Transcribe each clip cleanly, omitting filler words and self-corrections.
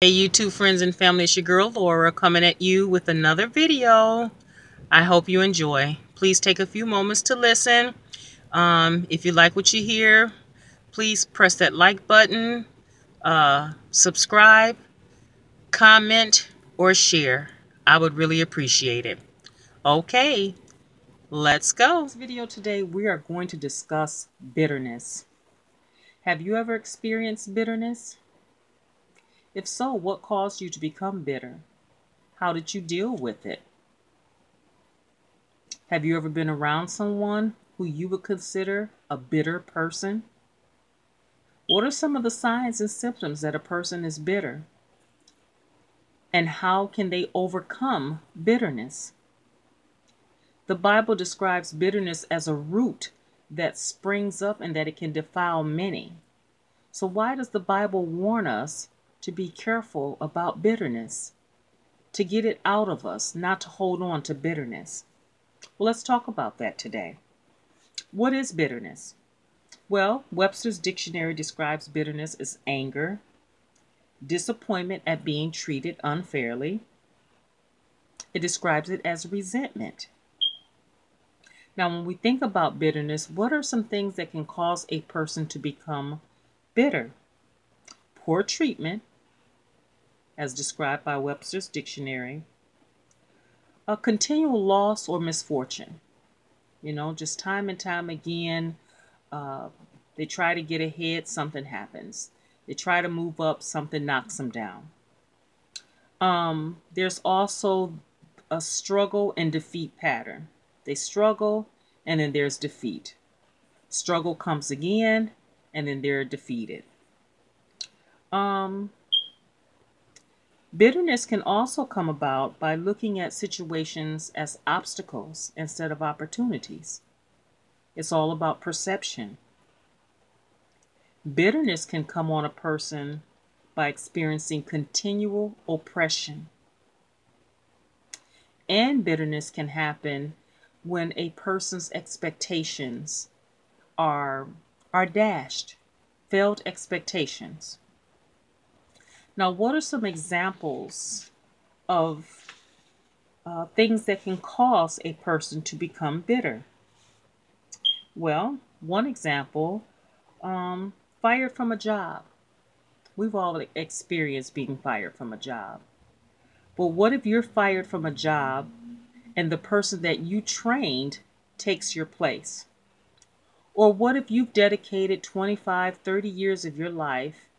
Hey YouTube friends and family, it's your girl Laura coming at you with another video. I hope you enjoy. Please take a few moments to listen. If you like what you hear, please press that like button, subscribe, comment, or share. I would really appreciate it. Okay, let's go. In this video today, we are going to discuss bitterness. Have you ever experienced bitterness? If so, what caused you to become bitter? How did you deal with it? Have you ever been around someone who you would consider a bitter person? What are some of the signs and symptoms that a person is bitter? And how can they overcome bitterness? The Bible describes bitterness as a root that springs up and that it can defile many. So why does the Bible warn us to be careful about bitterness? To get it out of us, not to hold on to bitterness. Well, let's talk about that today. What is bitterness? Well, Webster's dictionary describes bitterness as anger, disappointment at being treated unfairly. It describes it as resentment. Now, when we think about bitterness, what are some things that can cause a person to become bitter? Poor treatment, as described by Webster's dictionary. A continual loss or misfortune. Just time and time again, they try to get ahead, something happens. They try to move up, something knocks them down. There's also a struggle and defeat pattern. They struggle, and then there's defeat. Struggle comes again, and then they're defeated. Bitterness can also come about by looking at situations as obstacles instead of opportunities. It's all about perception. Bitterness can come on a person by experiencing continual oppression. And bitterness can happen when a person's expectations are dashed, failed expectations. Now, what are some examples of things that can cause a person to become bitter? Well, one example, fired from a job. We've all experienced being fired from a job. But what if you're fired from a job and the person that you trained takes your place? Or what if you've dedicated 25, 30 years of your life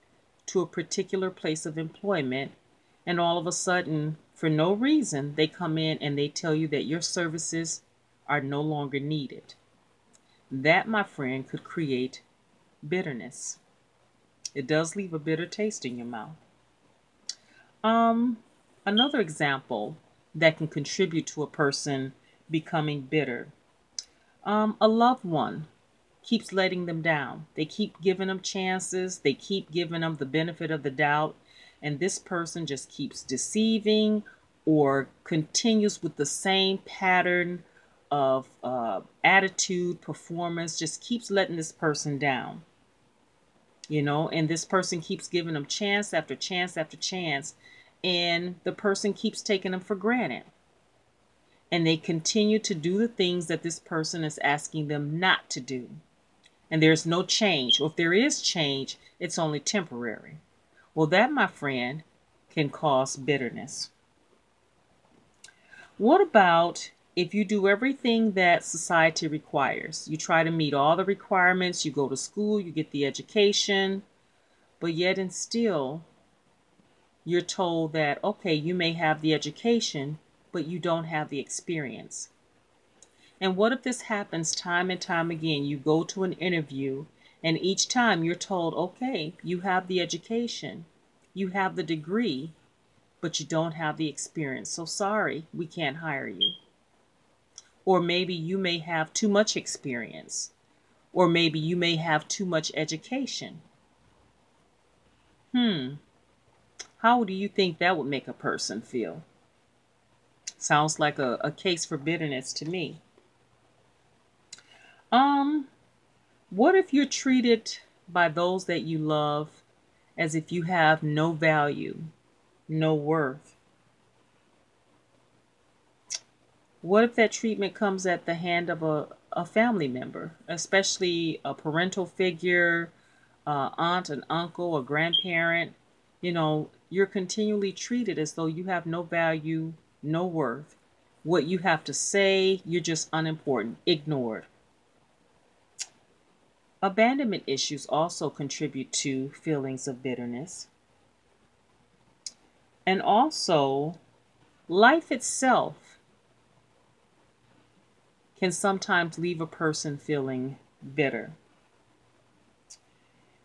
to a particular place of employment, and all of a sudden, for no reason, they come in and they tell you that your services are no longer needed? That, my friend, could create bitterness. It does leave a bitter taste in your mouth. Another example that can contribute to a person becoming bitter. A loved one keeps letting them down. They keep giving them chances. They keep giving them the benefit of the doubt. And this person just keeps deceiving or continues with the same pattern of attitude, performance, just keeps letting this person down. And this person keeps giving them chance after chance after chance. And the person keeps taking them for granted. And they continue to do the things that this person is asking them not to do. And there's no change. Or if there is change, it's only temporary. Well, that, my friend, can cause bitterness. What about if you do everything that society requires? You try to meet all the requirements, you go to school, you get the education, but yet and still, you're told that, okay, you may have the education, but you don't have the experience. And what if this happens time and time again? You go to an interview and each time you're told, okay, you have the education, you have the degree, but you don't have the experience. So sorry, we can't hire you. Or maybe you may have too much experience. Or maybe you may have too much education. How do you think that would make a person feel? Sounds like a case for bitterness to me. What if you're treated by those that you love as if you have no value no worth. What if that treatment comes at the hand of a family member, especially a parental figure, aunt, an uncle, a grandparent? You're continually treated as though you have no value, no worth. What you have to say, you're just unimportant, ignored. Abandonment issues also contribute to feelings of bitterness. And also, life itself can sometimes leave a person feeling bitter.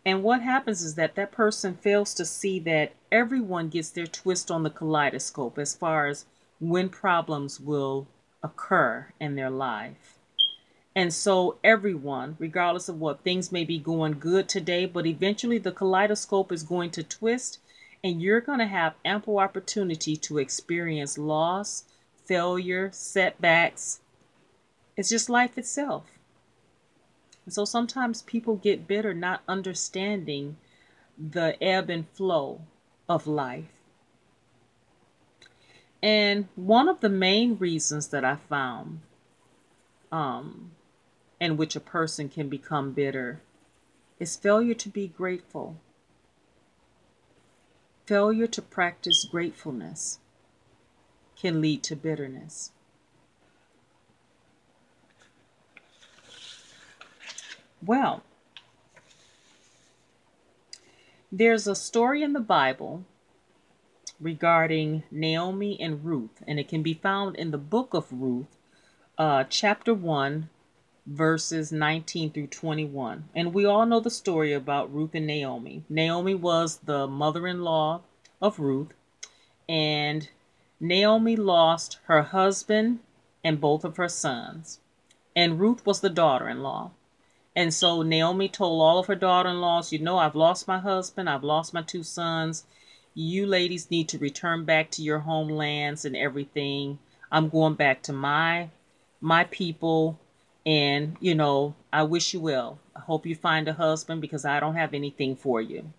And what happens is that that person fails to see that everyone gets their twist on the kaleidoscope as far as when problems will occur in their life. And so everyone, regardless of what, things may be going good today, but eventually the kaleidoscope is going to twist and you're going to have ample opportunity to experience loss, failure, setbacks. It's just life itself. And so sometimes people get bitter not understanding the ebb and flow of life. And one of the main reasons that I found in which a person can become bitter is failure to be grateful. Failure to practice gratefulness can lead to bitterness. Well, there's a story in the Bible regarding Naomi and Ruth, and it can be found in the book of Ruth, chapter 1, verses 19 through 21. And we all know the story about Ruth and Naomi. Naomi was the mother-in-law of Ruth, and Naomi lost her husband and both of her sons, and Ruth was the daughter-in-law. And so Naomi told all of her daughter-in-laws, I've lost my husband, I've lost my two sons. You ladies need to return back to your homelands and everything. I'm going back to my people, and, I wish you well. I hope you find a husband because I don't have anything for you.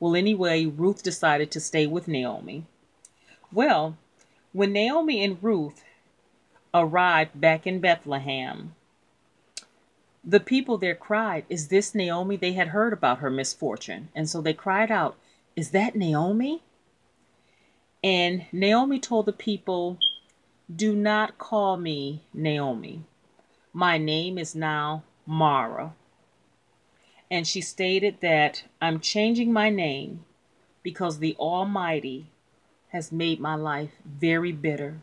Well, anyway, Ruth decided to stay with Naomi. Well, when Naomi and Ruth arrived back in Bethlehem, the people there cried, "Is this Naomi?" They had heard about her misfortune. And so they cried out, "Is that Naomi?" And Naomi told the people, "Do not call me Naomi. My name is now Mara." And she stated that I'm changing my name because the Almighty has made my life very bitter.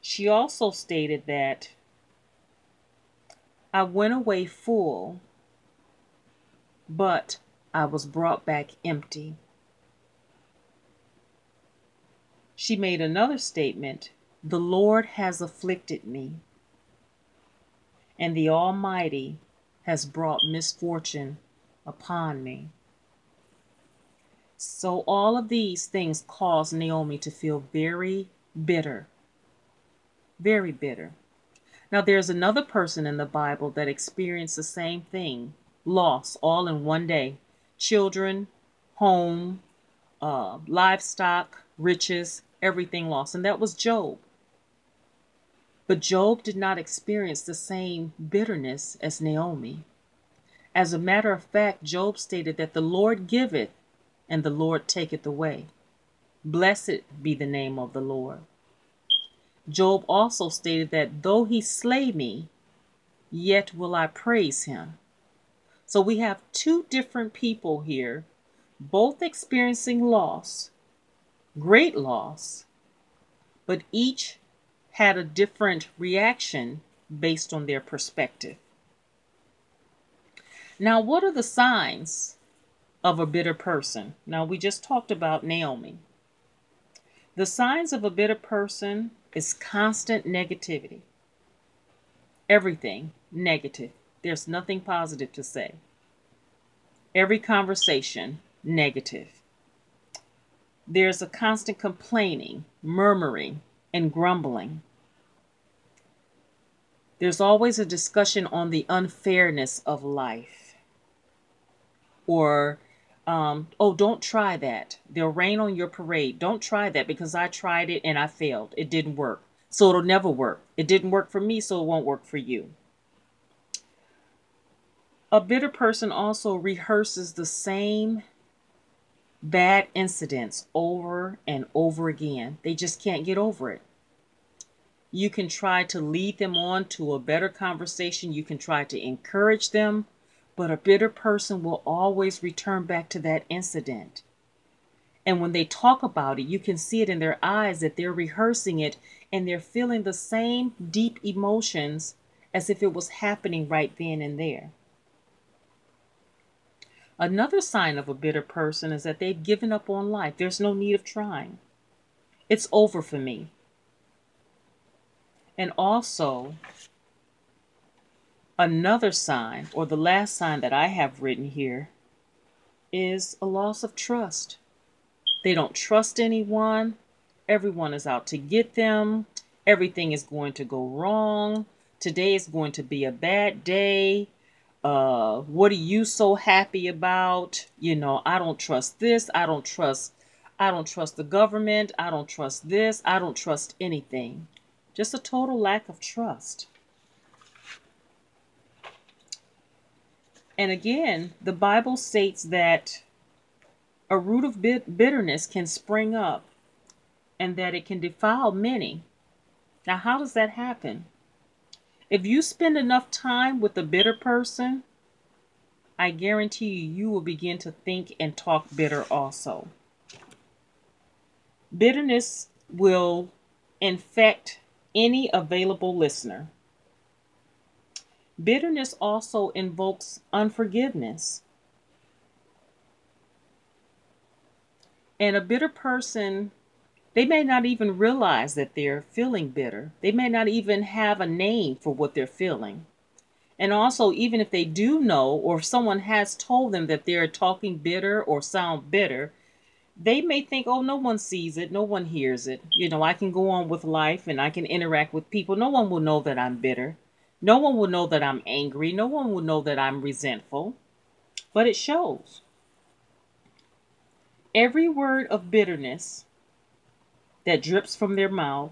She also stated that I went away full, but I was brought back empty. She made another statement, "The Lord has afflicted me, and the Almighty has brought misfortune upon me." So all of these things caused Naomi to feel very bitter, very bitter. Now there's another person in the Bible that experienced the same thing, loss all in one day. Children, home, livestock, riches, everything lost. And that was Job. But Job did not experience the same bitterness as Naomi. As a matter of fact, Job stated that the Lord giveth and the Lord taketh away. Blessed be the name of the Lord. Job also stated that though he slay me, yet will I praise him. So we have two different people here, both experiencing loss, great loss, but each had a different reaction based on their perspective. Now, what are the signs of a bitter person? Now, we just talked about Naomi. The signs of a bitter person is constant negativity. Everything negative. There's nothing positive to say. Every conversation, negative. There's a constant complaining, murmuring, and grumbling. There's always a discussion on the unfairness of life, or Oh, don't try that. They'll rain on your parade. Don't try that because I tried it and I failed. It didn't work. So it'll never work. It didn't work for me, so it won't work for you. A bitter person also rehearses the same bad incidents over and over again. They just can't get over it. You can try to lead them on to a better conversation. You can try to encourage them, but a bitter person will always return back to that incident. And when they talk about it, you can see it in their eyes that they're rehearsing it and they're feeling the same deep emotions as if it was happening right then and there. Another sign of a bitter person is that they've given up on life. There's no need of trying. It's over for me. And also, another sign, or the last sign that I have written here, is a loss of trust. They don't trust anyone. Everyone is out to get them. Everything is going to go wrong. Today is going to be a bad day. What are you so happy about? I don't trust this. I don't trust the government. I don't trust this. I don't trust anything. Just a total lack of trust. And again, the Bible states that a root of bitterness can spring up and that it can defile many. Now, how does that happen? If you spend enough time with a bitter person, I guarantee you will begin to think and talk bitter also. Bitterness will infect any available listener. Bitterness also invokes unforgiveness. And a bitter person, they may not even realize that they're feeling bitter. They may not even have a name for what they're feeling. And also, even if they do know, or if someone has told them that they're talking bitter or sound bitter, they may think, oh, no one sees it, no one hears it. I can go on with life and I can interact with people. No one will know that I'm bitter. No one will know that I'm angry. No one will know that I'm resentful. But it shows. Every word of bitterness that drips from their mouth,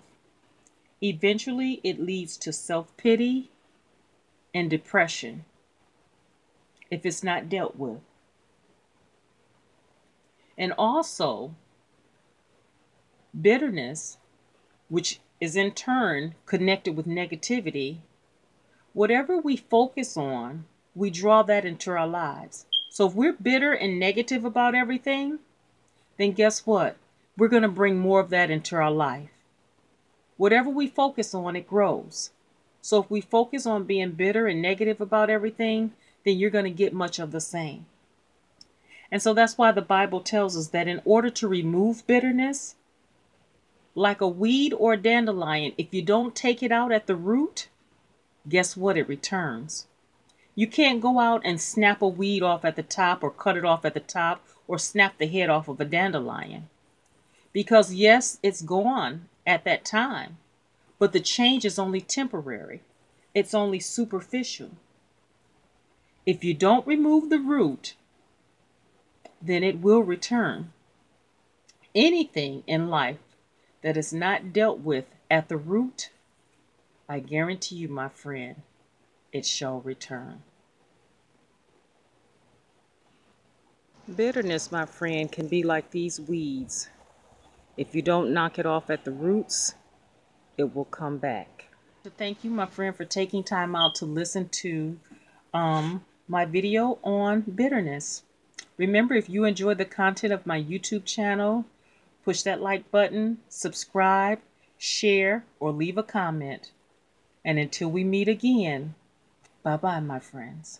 eventually it leads to self-pity and depression if it's not dealt with. And also, bitterness, which is in turn connected with negativity, whatever we focus on, we draw that into our lives. So if we're bitter and negative about everything, then guess what? We're going to bring more of that into our life. Whatever we focus on, it grows. So if we focus on being bitter and negative about everything, then you're going to get much of the same. And so that's why the Bible tells us that in order to remove bitterness, like a weed or a dandelion, if you don't take it out at the root, guess what? It returns. You can't go out and snap a weed off at the top or cut it off at the top or snap the head off of a dandelion. Because yes, it's gone at that time, but the change is only temporary. It's only superficial. If you don't remove the root, then it will return. Anything in life that is not dealt with at the root, I guarantee you, my friend, it shall return. Bitterness, my friend, can be like these weeds. If you don't knock it off at the roots, it will come back. Thank you, my friend, for taking time out to listen to my video on bitterness. Remember, if you enjoy the content of my YouTube channel, push that like button, subscribe, share, or leave a comment. And until we meet again, bye-bye, my friends.